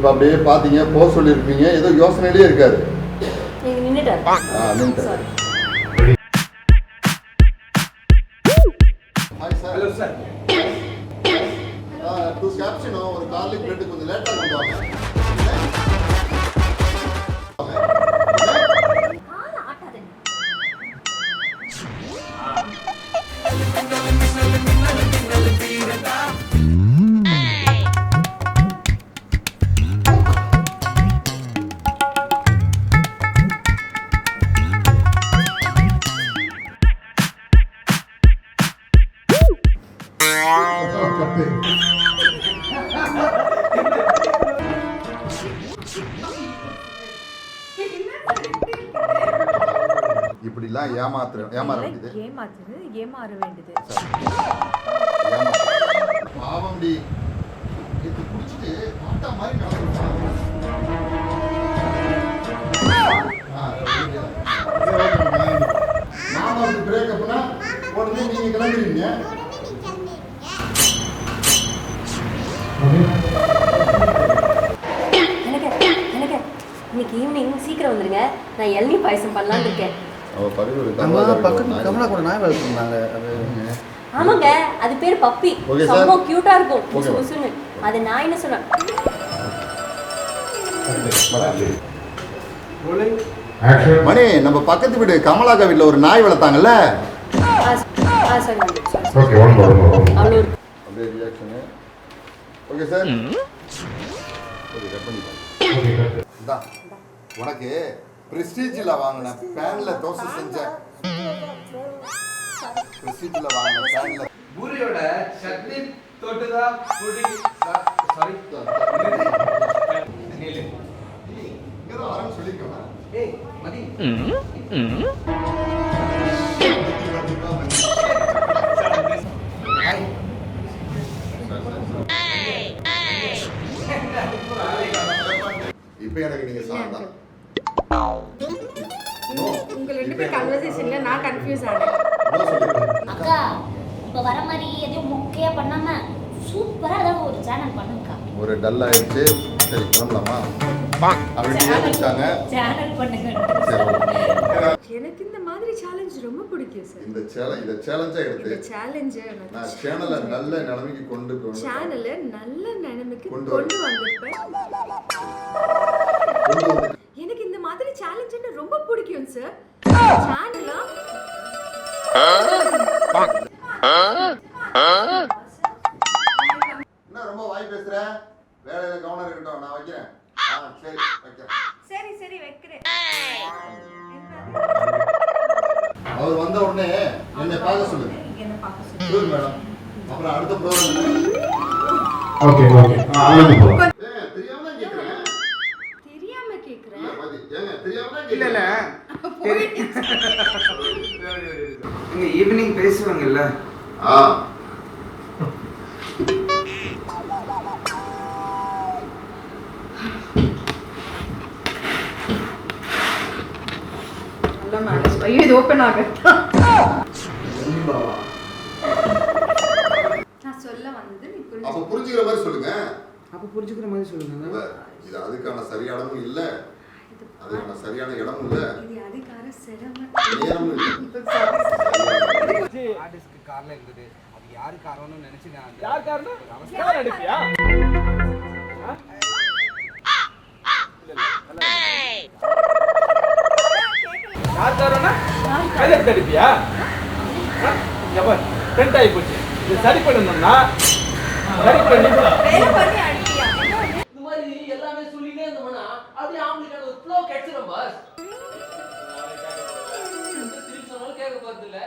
இப்போ அப்படியே பார்த்தீங்க போக சொல்லியிருப்பீங்க ஏதோ யோசனையிலே இருக்காரு. நீங்கள் நின்றுட்டார். நின்றுட்டார். Hi sir. Hello sir. டூ கேப்ஷனோ ஒரு கார்லிக் பிரெட் கொஞ்சம் லேட்டாக கொண்டு வாங்க. இப்படிலாம் ஏமாற வேண்டியது பாவம் டி. இது குடிச்சிட்டு ஆட்டா மாதிரி நடந்துருப்பான். மாமாவுக்கு பிரேக்கப்னா உடனே நீங்க கிளம்புறீங்க. இன்னைக்கு ஈவினிங் சீக்கிரம் வந்துருங்க. நான் இளநீ பாயசம் பண்ணலான்னு இருக்கேன். பக்கத்து கமலா கூட நாய் வளர்த்துருந்தாங்க. ஆமாங்க, அது பேர் பப்பி. ரொம்ப கியூட்டா இருக்கும். புசுன்னு அது நான் என்ன சொன்னேன். மணி, நம்ம பக்கத்து வீடு கமலாக்கா வீட்டில் ஒரு நாய் வளர்த்தாங்கல்ல. அப்படியே reaction. Okay sir. Okay, cut பண்ணிக்கலாம். இதான் உனக்கு பிரஸ்டீஜில் வாங்கின பேன்ல தோசை செஞ்சேன். பிரஸ்டீஜில் வாங்கின பேன்ல பூரியோட சட்னி தொட்டுதா புடி. சாரி நீலே இங்க தான் வரேன்னு சொல்லிருக்கேன். ஏய் மதி. ஹாய். இப்போ எனக்கு நீங்க சாந்தா. உங்க ரெண்டு பேர் கன்வர்சேஷன்ல நான் கன்ஃபியூஸ் ஆனேன். அக்கா இப்போ வர மாதிரி எதையும் மொக்கையா பண்ணாம சூப்பரா ஏதாவது ஒரு சேனல் பண்ணுங்கக்கா. ஒரு டல் ஆயிடுச்சு. சரி கிளம்பலாமா? அப்படியே வச்சாங்க. சேனல் பண்ணுங்க. எனக்கு இந்த மாதிரி சேலஞ்ச் ரொம்ப பிடிக்கும் சார். இந்த சேலஞ்சா எடுத்து இந்த சேலஞ்ச் நான் சேனலை நல்ல நிலைமைக்கு கொண்டு போறேன். சேனலை நல்ல நிலைமைக்கு கொண்டு வந்திருப்பேன். எனக்கு இந்த மாதிரி சேலஞ்ச் ரொம்ப பிடிக்கும் சார். சேனலா என்ன ரொம்ப வாய் பேசுற? வேலையில கவனம் இருக்கட்டும். நான் வைக்கிறேன். சரி வைக்கிறேன். சரி சரி வைக்கிறேன். அவர் வந்த உடனே என்னை பார்க்க சொல்லுங்க. என்ன பார்க்க சொல்லுங்க. சரி மேடம். அப்புறம் அடுத்த ப்ரோகிராம். Okay okay. தெரியாம தான் கேக்குறேன். தெரியாம கேக்குறேன். ஏங்க தெரியாம தான் இல்ல இல்ல. நீங்க ஈவினிங் பேசுவாங்கல்ல. நல்ல மேனேஜ். ஐயோ இது ஓபன் ஆகட்டா. நான் சொல்ல வந்தது நீ புரிஞ்சு. அப்ப புரிஞ்சுக்கிற மாதிரி சொல்லுங்க. அப்ப புரிஞ்சுக்கிற மாதிரி சொல்லுங்க. இது அதுக்கான சரியான இடமும் இல்ல. அதுக்கான சரியான இடமும் இல்ல. இது அதுக்கான செலவு நேரமும் இல்ல. ஆர்டிஸ்ட்க்கு கார்ல இருந்தது. அது யாரு காரணம்னு நினைச்சீங்க? யார் காரணம்? யார் அடிப்பியா? யார் காரணம்னா? கையில அடிப்பியா? எப்ப டென்ட் ஆகி போச்சு. இது சரி பண்ணணும்னா சரி பண்ணி வேலை பண்ணி அடிப்பியா? இந்த மாதிரி எல்லாமே சொல்லிட்டே இருந்தோம்னா அப்படியே அவங்களுக்கான ஒரு ஃப்ளோ கிடைச்சிடும் பாஸ். திருப்பி சொன்னாலும் கேட்க போறது இல்ல.